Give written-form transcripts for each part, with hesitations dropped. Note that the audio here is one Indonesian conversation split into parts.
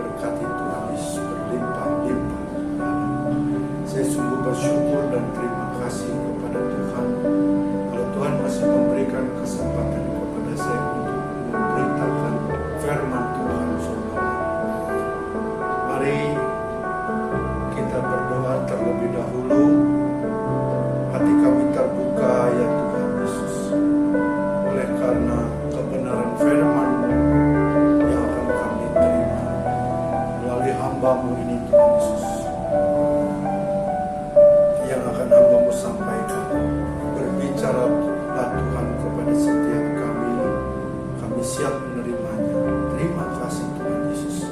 diberkati Tuhan Yesus berlimpah-limpah. Saya sungguh bersyukur dan terima kasih kepada Tuhan. Kalau Tuhan masih memberikan kesempatan kepada saya untuk memberitakan firman Tuhan, saudara. Mari kita berdoa terlebih dahulu. Hati kami terbuka ya Tuhan Yesus, oleh karena kebenaran firman-Mu yang akan kami terima melalui hamba-Mu ini Tuhan Yesus, yang akan hamba-Mu sampaikan. Berbicaralah Tuhan kepada setiap kami siap menerimanya. Terima kasih Tuhan Yesus,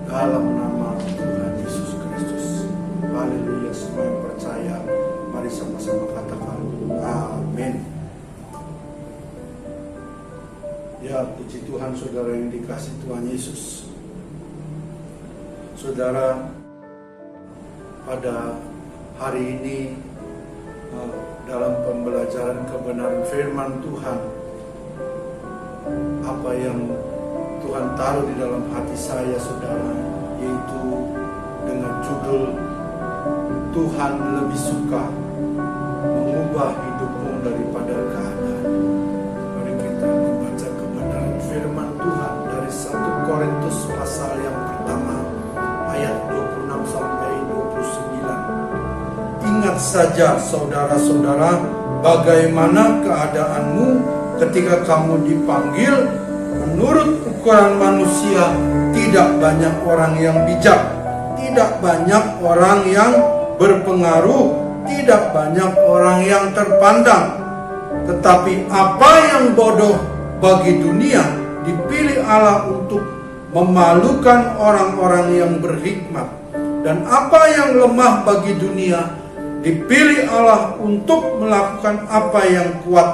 dalam nama Tuhan Yesus Kristus. Haleluya. Semua yang percaya, mari sama-sama katakan amin. Ya, puji Tuhan saudara yang dikasih Tuhan Yesus. Saudara, pada hari ini dalam pembelajaran kebenaran firman Tuhan, apa yang Tuhan taruh di dalam hati saya saudara, yaitu dengan judul Tuhan lebih suka mengubah hidupmu daripada keadaan. Mari kita membaca kebenaran firman Tuhan dari 1 Korintus pasal yang pertama ayat 26 sampai 29. Ingat saja saudara-saudara, bagaimana keadaanmu ketika kamu dipanggil. Menurut ukuran manusia, tidak banyak orang yang bijak, tidak banyak orang yang berpengaruh, tidak banyak orang yang terpandang. Tetapi apa yang bodoh bagi dunia dipilih Allah untuk memalukan orang-orang yang berhikmat, dan apa yang lemah bagi dunia dipilih Allah untuk melakukan apa yang kuat,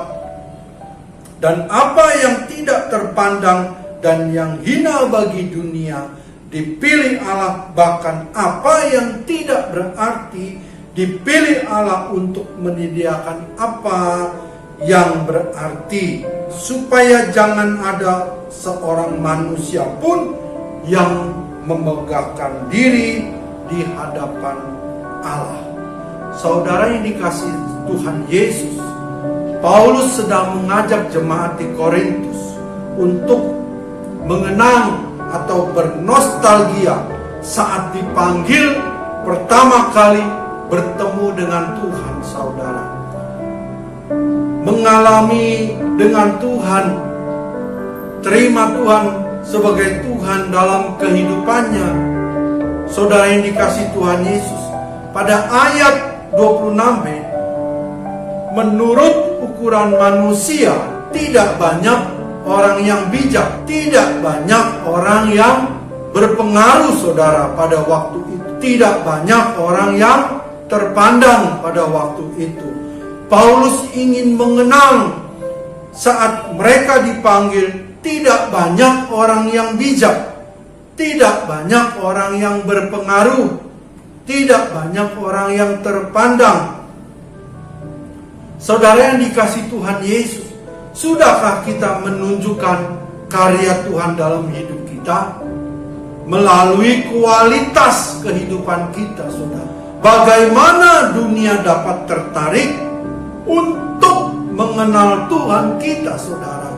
dan apa yang tidak terpandang dan yang hina bagi dunia dipilih Allah, bahkan apa yang tidak berarti dipilih Allah untuk menyediakan apa yang berarti, supaya jangan ada seorang manusia pun yang memegahkan diri di hadapan Allah. Saudara yang dikasih Tuhan Yesus, Paulus sedang mengajak jemaat di Korintus untuk mengenang atau bernostalgia saat dipanggil pertama kali bertemu dengan Tuhan, saudara. Mengalami dengan Tuhan, terima Tuhan sebagai Tuhan dalam kehidupannya. Saudara yang dikasih Tuhan Yesus, pada ayat 26b, menurut ukuran manusia, tidak banyak orang yang bijak, tidak banyak orang yang berpengaruh, saudara, pada waktu itu. Tidak banyak orang yang terpandang pada waktu itu. Paulus ingin mengenang saat mereka dipanggil, tidak banyak orang yang bijak, tidak banyak orang yang berpengaruh, tidak banyak orang yang terpandang. Saudara yang dikasih Tuhan Yesus, sudahkah kita menunjukkan karya Tuhan dalam hidup kita? Melalui kualitas kehidupan kita, saudara. Bagaimana dunia dapat tertarik untuk mengenal Tuhan kita, saudara,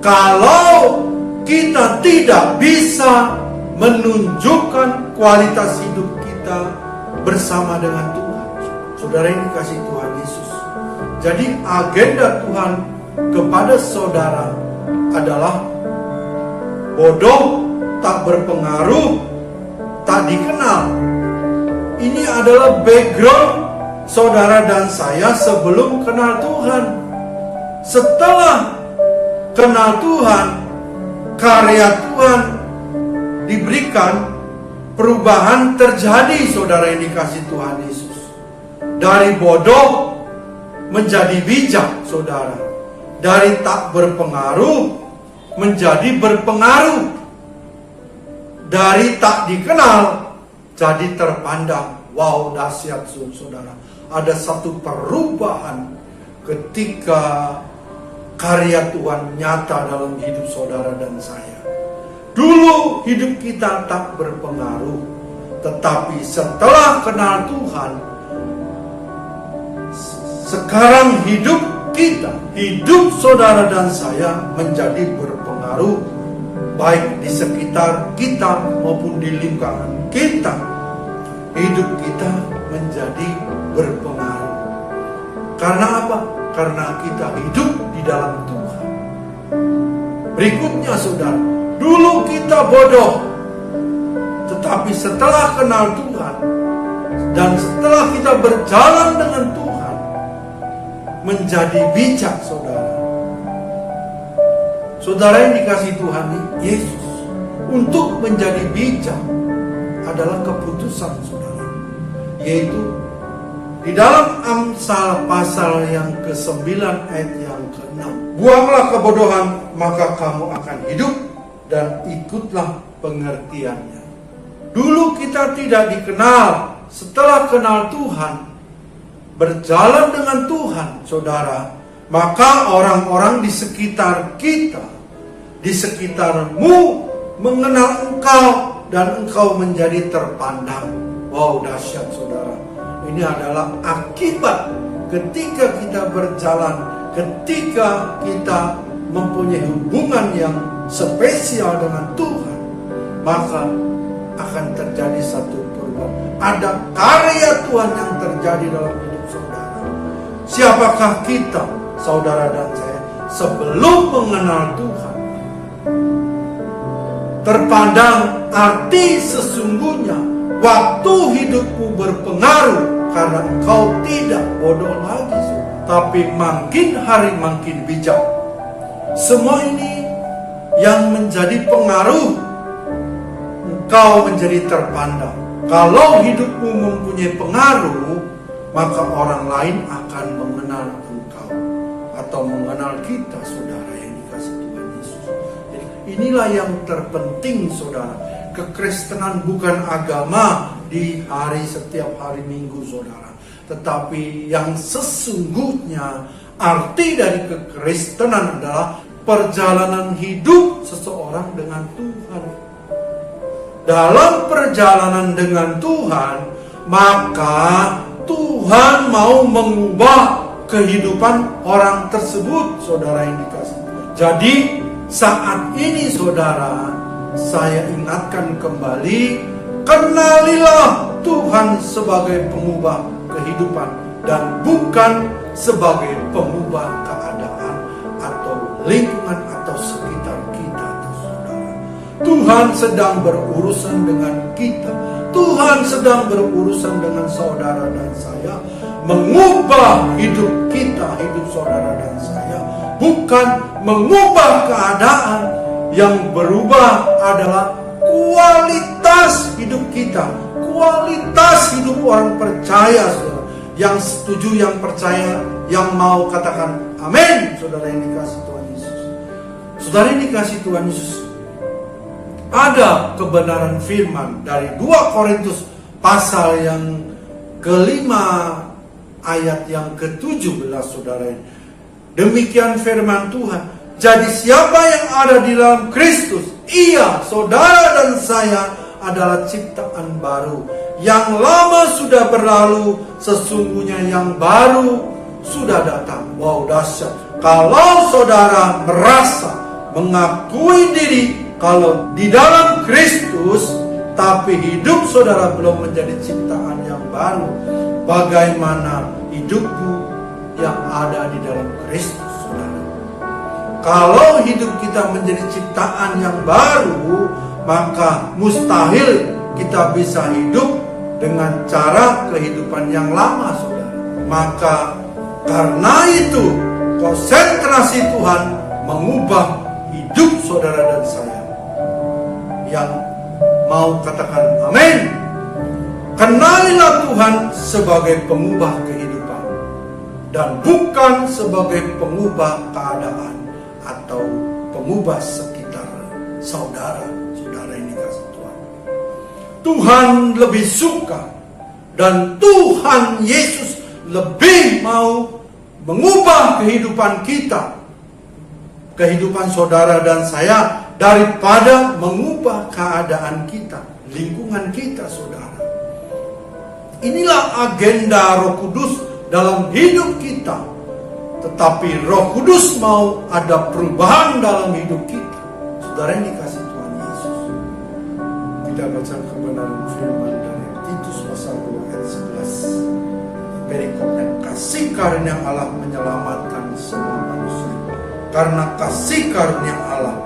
kalau kita tidak bisa menunjukkan kualitas hidup kita bersama dengan Tuhan? Saudara yang dikasih Tuhan Yesus, jadi agenda Tuhan kepada saudara adalah bodoh, tak berpengaruh, tak dikenal. Ini adalah background saudara dan saya sebelum kenal Tuhan. Setelah kenal Tuhan, karya Tuhan diberikan, perubahan terjadi, saudara yang dikasih Tuhan Yesus. Dari bodoh menjadi bijak, saudara. Dari tak berpengaruh menjadi berpengaruh. Dari tak dikenal jadi terpandang. Wow, dahsyat, saudara. Ada satu perubahan ketika karya Tuhan nyata dalam hidup saudara dan saya. Dulu hidup kita tak berpengaruh, tetapi setelah kenal Tuhan, sekarang hidup kita, hidup saudara dan saya menjadi berpengaruh, baik di sekitar kita maupun di lingkungan kita. Hidup kita menjadi berpengaruh. Karena apa? Karena kita hidup di dalam Tuhan. Berikutnya saudara, dulu kita bodoh, tetapi setelah kenal Tuhan dan setelah kita berjalan dengan Tuhan, menjadi bijak saudara. Saudara yang dikasihi Tuhan, Yesus, untuk menjadi bijak adalah keputusan saudara, yaitu di dalam Amsal pasal yang ke-9 ayat yang ke-6. Buanglah kebodohan, maka kamu akan hidup, dan ikutlah pengertiannya. Dulu kita tidak dikenal, setelah kenal Tuhan, berjalan dengan Tuhan, saudara, maka orang-orang di sekitar kita, di sekitarmu, mengenal engkau, dan engkau menjadi terpandang. Wow, dahsyat saudara. Ini adalah akibat ketika kita berjalan, ketika kita mempunyai hubungan yang spesial dengan Tuhan, maka akan terjadi satu perubahan. Ada karya Tuhan yang terjadi dalam hidup saudara. Siapakah kita, saudara dan saya, sebelum mengenal Tuhan? Terpandang arti sesungguhnya waktu hidupmu berpengaruh, karena engkau tidak bodoh lagi, tapi makin hari makin bijak. Semua ini yang menjadi pengaruh, engkau menjadi terpandang. Kalau hidupmu mempunyai pengaruh, maka orang lain akan mengenal engkau atau mengenal kita, saudara yang dikasihi Tuhan Yesus. Jadi inilah yang terpenting, saudara. Kekristenan bukan agama di hari setiap hari Minggu, saudara, tetapi yang sesungguhnya arti dari kekristenan adalah perjalanan hidup seseorang dengan Tuhan. Dalam perjalanan dengan Tuhan, maka Tuhan mau mengubah kehidupan orang tersebut, saudara yang dikasihi. Jadi saat ini, saudara, saya ingatkan kembali, kenalilah Tuhan sebagai pengubah kehidupan dan bukan sebagai pengubah keadaan atau lingkungan atau sekitar kita, saudara. Tuhan sedang berurusan dengan kita. Tuhan sedang berurusan dengan saudara dan saya, mengubah hidup kita, hidup saudara dan saya, bukan mengubah keadaan. Yang berubah adalah kualitas hidup kita, kualitas hidup orang percaya, saudara. Yang setuju, yang percaya, yang mau katakan amin, saudara yang dikasihi Tuhan Yesus. Saudara yang dikasihi Tuhan Yesus, ada kebenaran firman dari 2 Korintus pasal yang ke-5 ayat yang ke-17, saudara. Demikian firman Tuhan. Jadi siapa yang ada di dalam Kristus, ia, saudara dan saya, adalah ciptaan baru. Yang lama sudah berlalu, sesungguhnya yang baru sudah datang. Wow, dahsyat. Kalau saudara merasa, mengakui diri kalau di dalam Kristus, tapi hidup saudara belum menjadi ciptaan yang baru, bagaimana hidupmu yang ada di dalam Kristus, saudara? Kalau hidup kita menjadi ciptaan yang baru, maka mustahil kita bisa hidup dengan cara kehidupan yang lama, saudara. Maka karena itu, konsentrasi Tuhan mengubah hidup saudara dan saya. Yang mau katakan amin. Kenalilah Tuhan sebagai pengubah kehidupan dan bukan sebagai pengubah keadaan atau pengubah sekitar saudara yang dikasihi Tuhan. Tuhan lebih suka dan Tuhan Yesus lebih mau mengubah kehidupan kita kehidupan saudara dan saya daripada mengubah keadaan kita, lingkungan kita, saudara. Inilah agenda Roh Kudus dalam hidup kita. Tetapi Roh Kudus mau ada perubahan dalam hidup kita. Saudara yang dikasih Tuhan Yesus. Kita baca kebenaran firman dari Titus pasal 2 ayat 11. Perikopnya, kasih karunia Allah menyelamatkan semua manusia. Karena kasih karunia Allah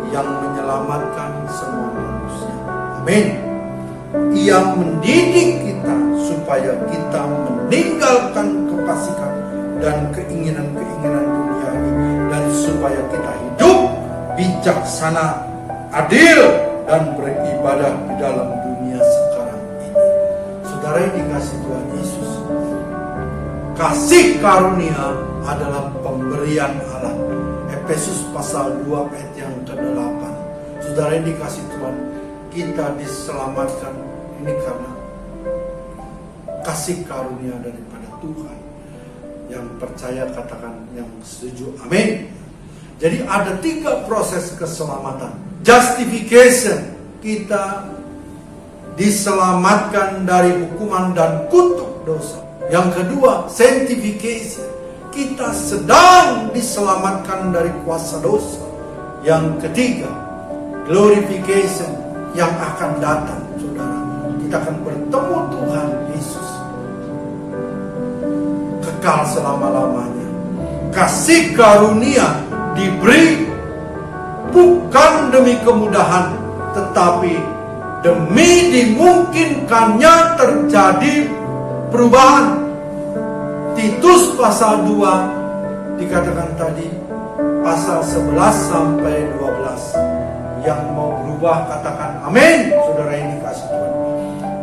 yang menyelamatkan semua manusia. Amin. Ia mendidik kita supaya kita meninggalkan kefasikan dan keinginan-keinginan duniawi, dan supaya kita hidup bijaksana, adil, dan beribadah di dalam dunia sekarang ini. Saudara yang dikasih Tuhan Yesus, kasih karunia adalah pemberian Allah. Efesus pasal 2 ayat yang ke-8. Saudara yang dikasih Tuhan, kita diselamatkan ini karena kasih karunia daripada Tuhan. Yang percaya katakan yang setuju, amin. Jadi ada 3 proses keselamatan. Justification, kita diselamatkan dari hukuman dan kutuk dosa. Yang kedua, sanctification, kita sedang diselamatkan dari kuasa dosa. Yang ketiga, glorification, yang akan datang, saudara. Kita akan bertemu Tuhan Yesus kekal selama-lamanya. Kasih karunia diberi bukan demi kemudahan, tetapi demi dimungkinkannya terjadi perubahan. Titus pasal 2 dikatakan tadi, pasal 11 sampai 12. Yang mau berubah katakan amin. Saudara ini kasih Tuhan.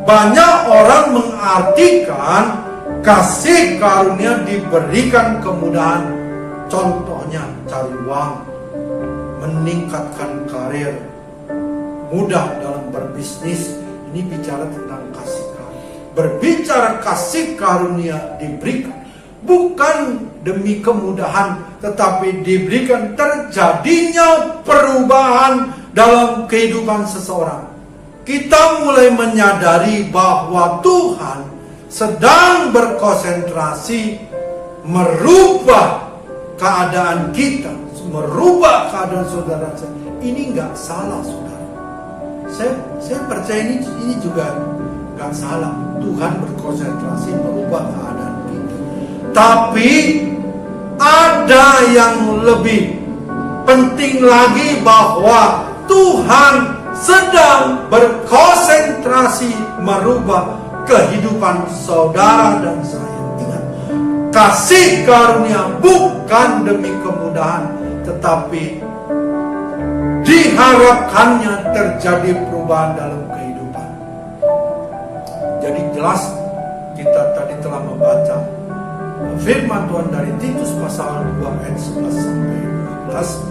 Banyak orang mengartikan kasih karunia diberikan kemudahan. Contohnya cari uang, meningkatkan karir, mudah dalam berbisnis. Ini bicara tentang kasih karunia. Berbicara kasih karunia diberikan bukan demi kemudahan, tetapi diberikan terjadinya perubahan dalam kehidupan seseorang. Kita mulai menyadari bahwa Tuhan sedang berkonsentrasi merubah keadaan kita, merubah keadaan saudara. Ini nggak salah, saudara. Saya percaya ini juga nggak salah. Tuhan berkonsentrasi merubah keadaan kita. Tapi ada yang lebih penting lagi, bahwa Tuhan sedang berkonsentrasi merubah kehidupan saudara dan saya. Ingat, kasih karunia bukan demi kemudahan, tetapi diharapkannya terjadi perubahan dalam kehidupan. Jadi jelas kita tadi telah membaca firman Tuhan dari Titus pasal 2 ayat 11 sampai 12.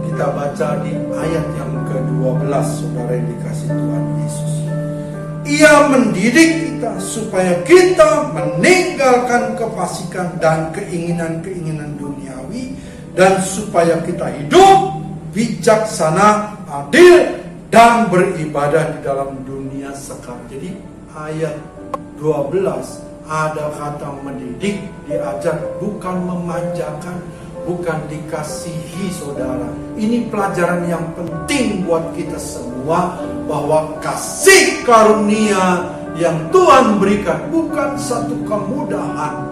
Kita baca di ayat yang ke-12, saudara yang dikasih Tuhan Yesus. Ia mendidik kita supaya kita meninggalkan kefasikan dan keinginan-keinginan duniawi, dan supaya kita hidup bijaksana, adil, dan beribadah di dalam dunia sekarang. Jadi ayat 12 ada kata mendidik, diajar, bukan memanjakan, bukan dikasihi, saudara. Ini pelajaran yang penting buat kita semua, bahwa kasih karunia yang Tuhan berikan bukan satu kemudahan,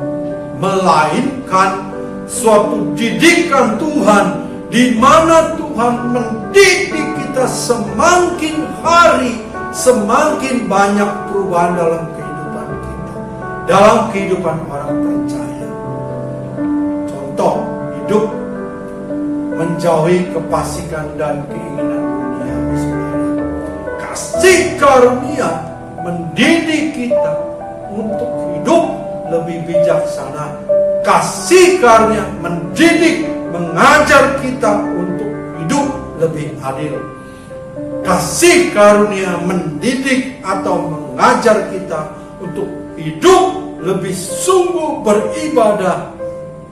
melainkan suatu didikan Tuhan, di mana Tuhan mendidik kita semakin hari, semakin banyak perubahan dalam kehidupan kita, dalam kehidupan orang percaya. Contoh, hidup menjauhi kefasikan dan keinginan dunia. Kasih karunia mendidik kita untuk hidup lebih bijaksana. Kasih karunia mendidik, mengajar kita untuk hidup lebih adil. Kasih karunia mendidik atau mengajar kita untuk hidup lebih sungguh beribadah,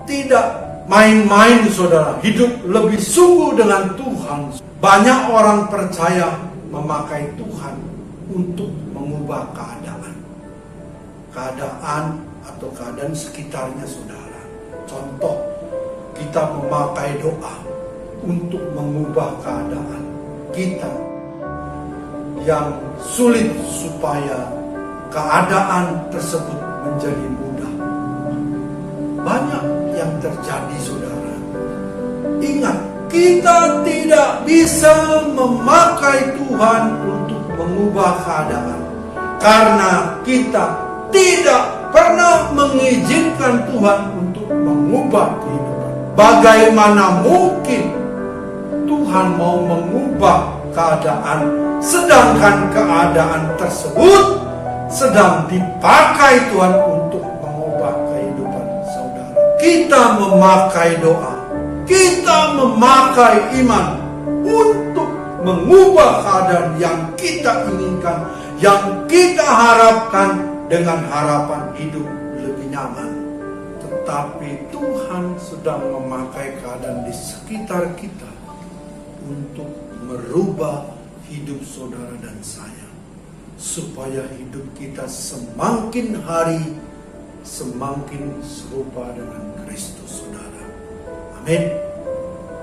tidak main-main saudara, hidup lebih sungguh dengan Tuhan. Banyak orang percaya memakai Tuhan untuk mengubah keadaan atau keadaan sekitarnya saudara. Contoh, kita memakai doa untuk mengubah keadaan kita yang sulit supaya keadaan tersebut menjadi mudah. Banyak yang terjadi saudara. Ingat, kita tidak bisa memakai Tuhan untuk mengubah keadaan karena kita tidak pernah mengizinkan Tuhan untuk mengubah kehidupan. Bagaimana mungkin Tuhan mau mengubah keadaan sedangkan keadaan tersebut sedang dipakai Tuhan untuk mengubah kehidupan saudara. Kita memakai doa, kita memakai iman untuk mengubah keadaan yang kita inginkan, yang kita harapkan dengan harapan hidup lebih nyaman. Tetapi Tuhan sedang memakai keadaan di sekitar kita untuk merubah hidup saudara dan saya, supaya hidup kita semakin hari semakin serupa dengan Kristus saudara. Amin.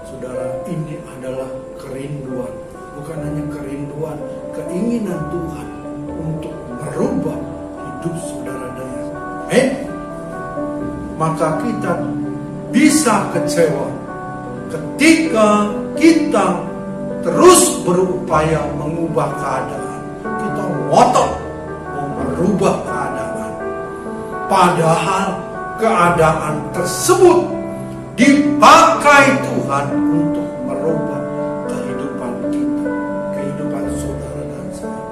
Saudara, ini adalah kerinduan, bukan hanya kerinduan, keinginan Tuhan untuk merubah hidup saudara dan saya. Amin. Maka kita bisa kecewa ketika kita terus berupaya mengubah keadaan. Kita ngotot mau merubah keadaan, padahal keadaan tersebut dipakai Tuhan untuk merubah kehidupan kita, kehidupan saudara dan saya.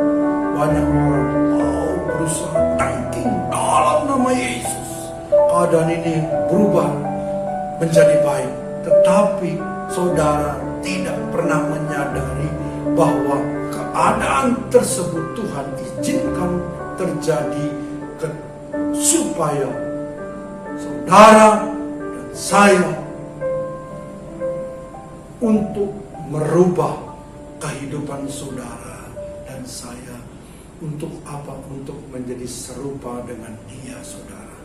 Banyak orang mau berusaha tangking dalam nama Yesus, keadaan ini berubah menjadi baik. Tetapi saudara tidak pernah menyadari bahwa keadaan tersebut Tuhan izinkan terjadi supaya saudara dan saya untuk merubah kehidupan saudara dan saya. Untuk apa? Untuk menjadi serupa dengan Dia saudara.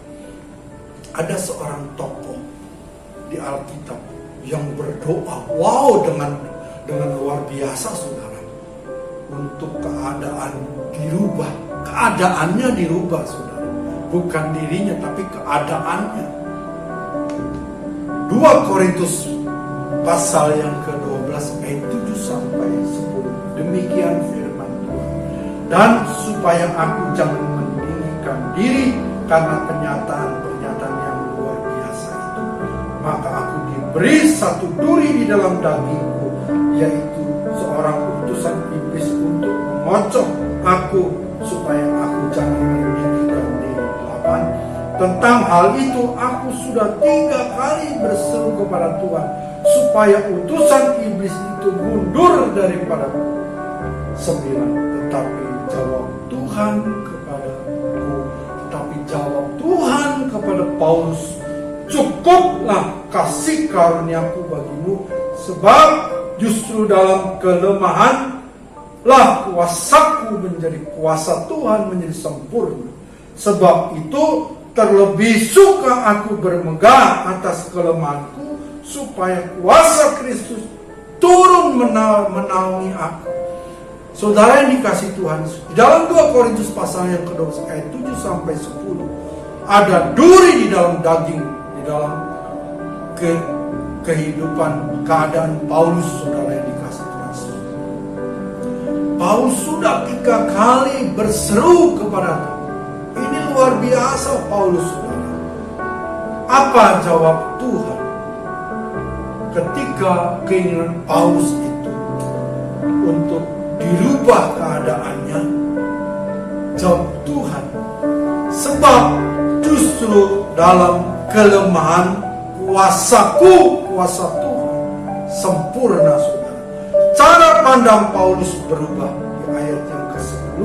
Ada seorang tokoh di Alkitab yang berdoa, wow, dengan luar biasa saudara, untuk keadaan dirubah. Keadaannya dirubah saudara, bukan dirinya tapi keadaannya. 2 Korintus pasal yang ke-12 ayat 7 sampai 10. Demikian firman Tuhan. Dan supaya aku jangan meninggikan diri karena pernyataan-pernyataan yang luar biasa itu, maka aku diberi satu duri di dalam dagingku, yaitu seorang utusan iblis untuk memocok aku supaya aku jangan meninggikan diri. 8. Tentang hal itu aku sudah 3 kali berseru kepada Tuhan supaya utusan iblis itu mundur daripada 9. Tetapi jawab Tuhan kepada Paulus, cukuplah kasih karuniaku bagimu, sebab justru dalam kelemahan lah kuasaku menjadi kuasa Tuhan menjadi sempurna. Sebab itu terlebih suka aku bermegah atas kelemahanku, supaya kuasa Kristus turun menaungi aku. Saudara yang dikasih Tuhan, di dalam 2 Korintus pasal yang ke-12 ayat 7 sampai 10, ada duri di dalam daging, di dalam kehidupan keadaan Paulus, saudara yang dikasih Tuhan. Paulus sudah 3 kali berseru kepada Tuhan. Ini luar biasa Paulus, saudara. Apa jawab Tuhan ketika keinginan Paulus itu untuk dirubah keadaannya? Jawab Tuhan, sebab justru dalam kelemahan kuasaku, kuasa Tuhan sempurna saudara. Cara pandang Paulus berubah di ayat yang ke-10.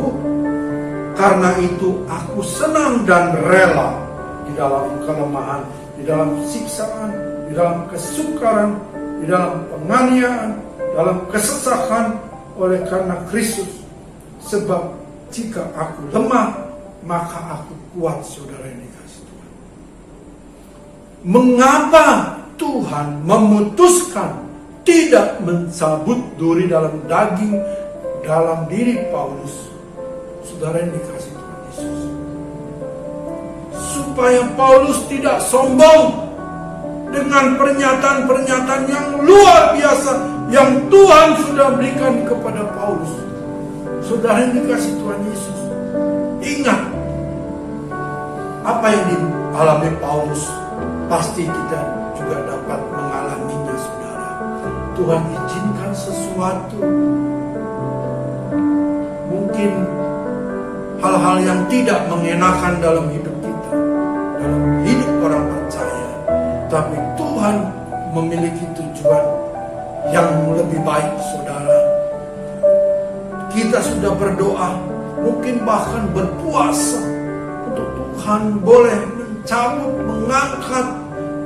Karena itu aku senang dan rela di dalam kelemahan, di dalam siksaan, di dalam kesukaran, di dalam penganiayaan, dalam kesesakan oleh karena Kristus. Sebab jika aku lemah, maka aku kuat, saudara yang dikasih Tuhan. Mengapa Tuhan memutuskan tidak mencabut duri dalam daging, dalam diri Paulus, saudara yang dikasih Tuhan Yesus? Supaya Paulus tidak sombong dengan pernyataan-pernyataan yang luar biasa yang Tuhan sudah berikan kepada Paulus. Saudara yang dikasih Tuhan Yesus, ingat apa yang dialami Paulus, pasti kita juga dapat mengalaminya, saudara. Tuhan izinkan sesuatu, mungkin hal-hal yang tidak mengenakan dalam hidup kita, dalam hidup orang percaya, tapi Tuhan memiliki tujuan yang lebih baik, saudara. Kita sudah berdoa, mungkin bahkan berpuasa untuk Tuhan boleh mencabut, mengangkat,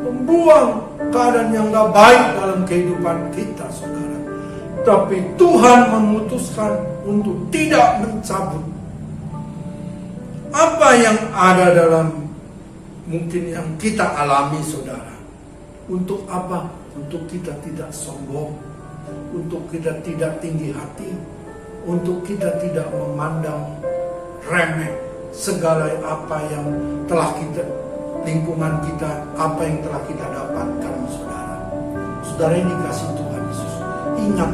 membuang keadaan yang gak baik dalam kehidupan kita, saudara. Tapi Tuhan memutuskan untuk tidak mencabut. Apa yang ada dalam mungkin yang kita alami, saudara? Untuk apa? Untuk kita tidak sombong, untuk kita tidak tinggi hati, untuk kita tidak memandang remeh segala apa yang telah kita, lingkungan kita, apa yang telah kita dapatkan, saudara. Saudara yang dikasih Tuhan Yesus, ingat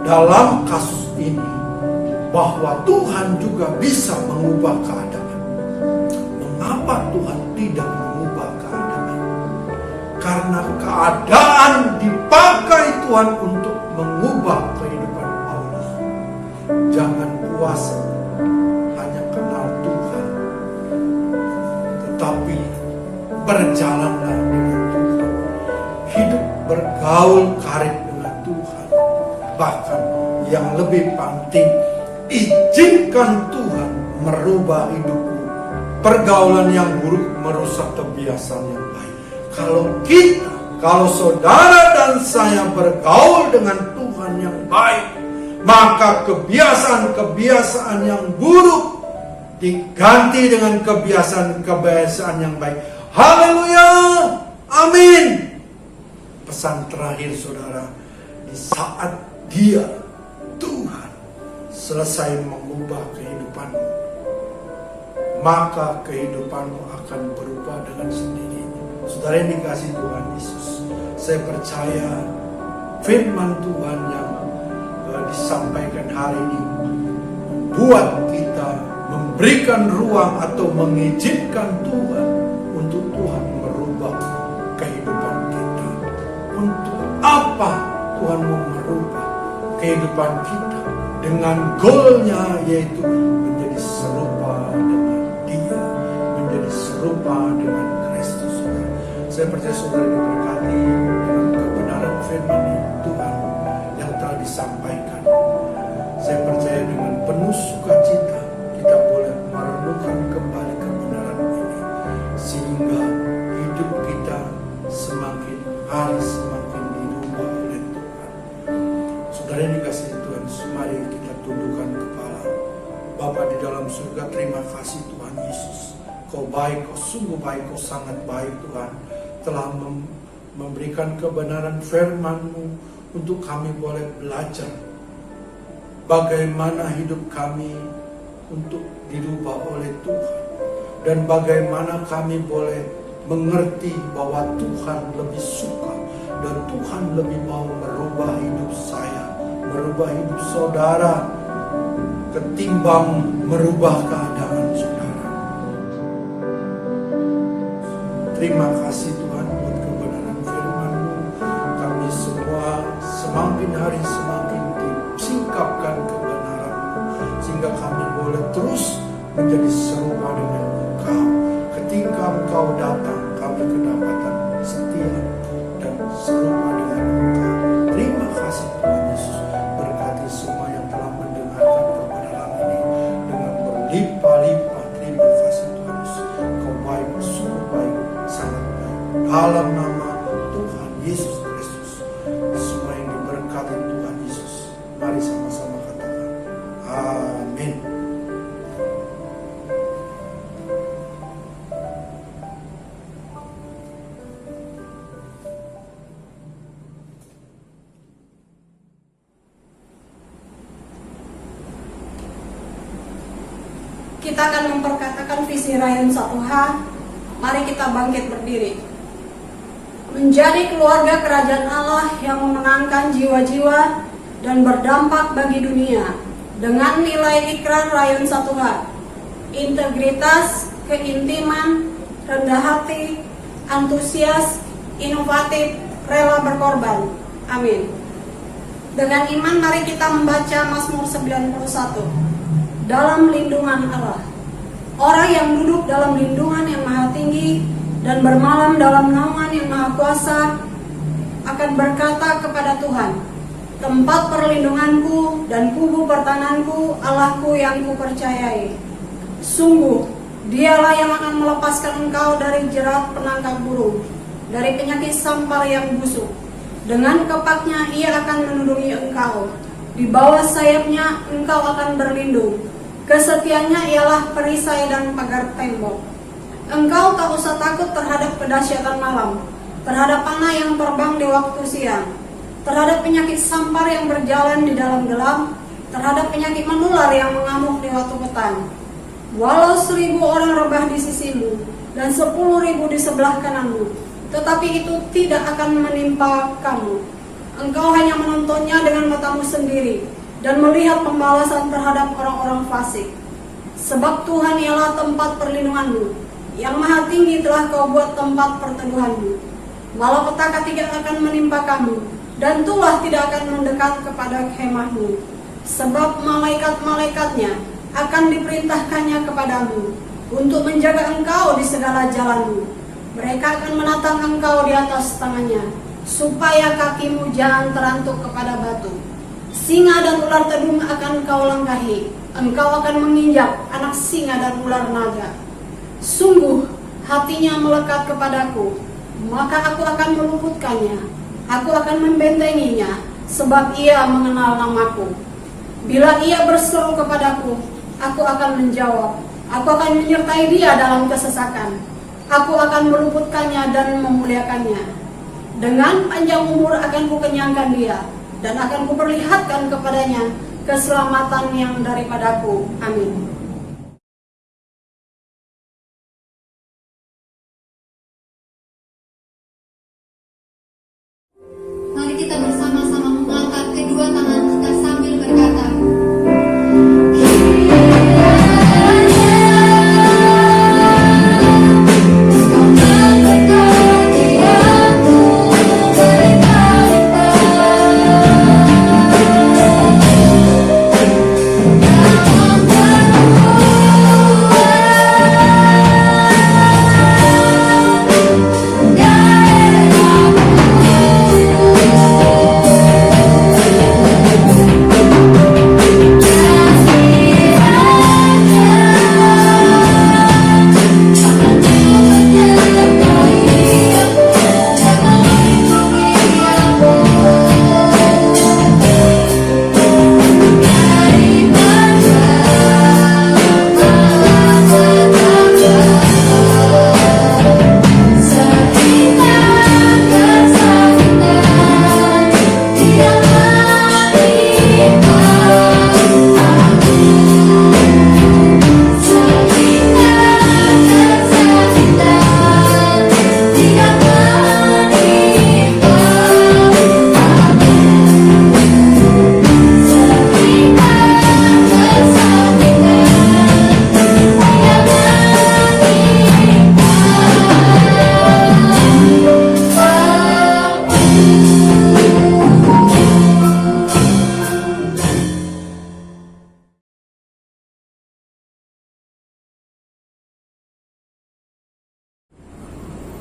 dalam kasus ini bahwa Tuhan juga bisa mengubah keadaan. Mengapa Tuhan tidak mengubah keadaan? Karena keadaan dipakai Tuhan untuk mengubah kehidupan Paulus. Jangan puas hanya kenal Tuhan, tetapi berjalanlah dengan Tuhan. Hidup bergaul karib dengan Tuhan. Bahkan yang lebih penting, izinkan Tuhan merubah hidupmu. Pergaulan yang buruk merusak kebiasaan yang baik. Kalau saudara dan saya bergaul dengan Tuhan yang baik, maka kebiasaan-kebiasaan yang buruk diganti dengan kebiasaan-kebiasaan yang baik. Haleluya, amin. Pesan terakhir, saudara, di saat Tuhan selesai mengubah kehidupanmu, maka kehidupanmu akan berubah dengan sendirinya. Saudara yang dikasih Tuhan Yesus, saya percaya firman Tuhan yang disampaikan hari ini buat kita memberikan ruang atau mengizinkan Tuhan untuk Tuhan merubah kehidupan kita. Untuk apa Tuhan mau merubah kehidupan kita? Dengan goalnya, yaitu menjadi serupa dengan Dia, menjadi serupa dengan Kristus. Saya percaya saudara diberkati dengan kebenaran firman Tuhan yang telah disampaikan. Saya percaya dengan penuh sukacita kita boleh merenungkan kembali kebenaran ini, sehingga hidup kita semakin hari semakin dirubah oleh Tuhan. Saudara yang dikasihi Tuhan, mari kita tundukkan kepala. Bapa di dalam surga, terima kasih Tuhan Yesus. Kau baik, Kau sungguh baik, Kau sangat baik Tuhan. Telah memberikan kebenaran firman-Mu untuk kami boleh belajar bagaimana hidup kami untuk dirubah oleh Tuhan, dan bagaimana kami boleh mengerti bahwa Tuhan lebih suka dan Tuhan lebih mau merubah hidup saya, merubah hidup saudara, ketimbang merubah keadaan saudara. Terima kasih Tuhan buat kebenaran firman-Mu. Kami semua semakin hari semakin disingkapkan kebenaran-Mu, sehingga kami boleh terus menjadi serupa dengan Engkau. Ketika Engkau datang, kami kedapatan setia dan serupa dengan Engkau. Terima kasih Tuhan Yesus. Berkati semua yang telah mendengarkan kebenaran ini dengan berlimpah-limpah. Terima kasih Tuhan Yesus. Kau baik, sungguh baik, sangat baik. Dalam nama Tuhan Mari sama-sama katakan amin. Kita akan memperkatakan visi Rayon 1H. Mari kita bangkit berdiri. Menjadi keluarga kerajaan Allah yang memenangkan jiwa-jiwa dan berdampak bagi dunia dengan nilai ikrar Rayon 1H: integritas, keintiman, rendah hati, antusias, inovatif, rela berkorban. Amin. Dengan iman mari kita membaca Mazmur 91. Dalam lindungan Allah. Orang yang duduk dalam lindungan yang maha tinggi dan bermalam dalam naungan yang maha kuasa akan berkata kepada Tuhan, tempat perlindunganku dan kubu pertananku, Allahku yang kupercayai. Sungguh, dialah yang akan melepaskan engkau dari jerat penangkap burung, dari penyakit sampar yang busuk. Dengan kepaknya ia akan melindungi engkau. Di bawah sayapnya engkau akan berlindung. Kesetiaannya ialah perisai dan pagar tembok. Engkau tak usah takut terhadap kedahsyatan malam, terhadap panah yang terbang di waktu siang, terhadap penyakit sampar yang berjalan di dalam gelap, terhadap penyakit menular yang mengamuk di waktu petang. Walau 1000 orang rebah di sisimu dan 10.000 di sebelah kananmu, tetapi itu tidak akan menimpa kamu. Engkau hanya menontonnya dengan matamu sendiri dan melihat pembalasan terhadap orang-orang fasik. Sebab Tuhan ialah tempat perlindunganmu, yang maha tinggi telah kau buat tempat perteduhanmu. Malapetaka tidak akan menimpa kamu, dan tulah tidak akan mendekat kepada kemahmu. Sebab malaikat-malaikatnya akan diperintahkannya kepadamu, untuk menjaga engkau di segala jalanmu. Mereka akan menatang engkau di atas tangannya, supaya kakimu jangan terantuk kepada batu. Singa dan ular tedung akan kau langkahi. Engkau akan menginjak anak singa dan ular naga. Sungguh hatinya melekat kepadaku, maka aku akan meluputkannya. Aku akan membentenginya, sebab ia mengenal namaku. Bila ia berseru kepadaku, aku akan menjawab. Aku akan menyertai dia dalam kesesakan. Aku akan meluputkannya dan memuliakannya. Dengan panjang umur akan kukenyangkan dia, dan akan kuperlihatkan kepadanya keselamatan yang daripadaku. Amin. Mari kita bersama-sama mengangkat kedua tangan kita sambil berkata,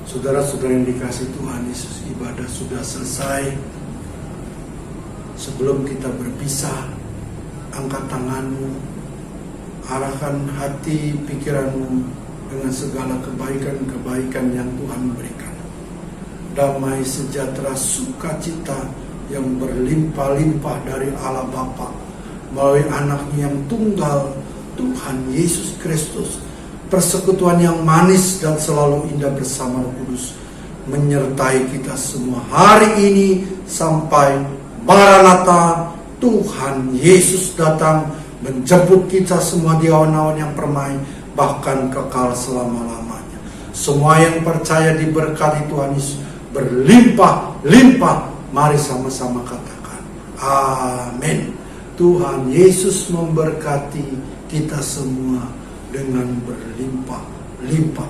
Saudara-saudara yang dikasihi Tuhan Yesus, ibadah sudah selesai. Sebelum kita berpisah, angkat tanganmu, arahkan hati pikiranmu dengan segala kebaikan-kebaikan yang Tuhan berikan. Damai, sejahtera, sukacita, yang berlimpah-limpah dari Allah Bapa melalui anaknya yang tunggal, Tuhan Yesus Kristus. Persekutuan yang manis dan selalu indah bersama Roh Kudus menyertai kita semua hari ini sampai Maranatha, Tuhan Yesus datang menjemput kita semua di awan-awan yang permai, bahkan kekal selama-lamanya. Semua yang percaya diberkati Tuhan Yesus berlimpah-limpah. Mari sama-sama katakan amin. Tuhan Yesus memberkati kita semua dengan berlimpah-limpah.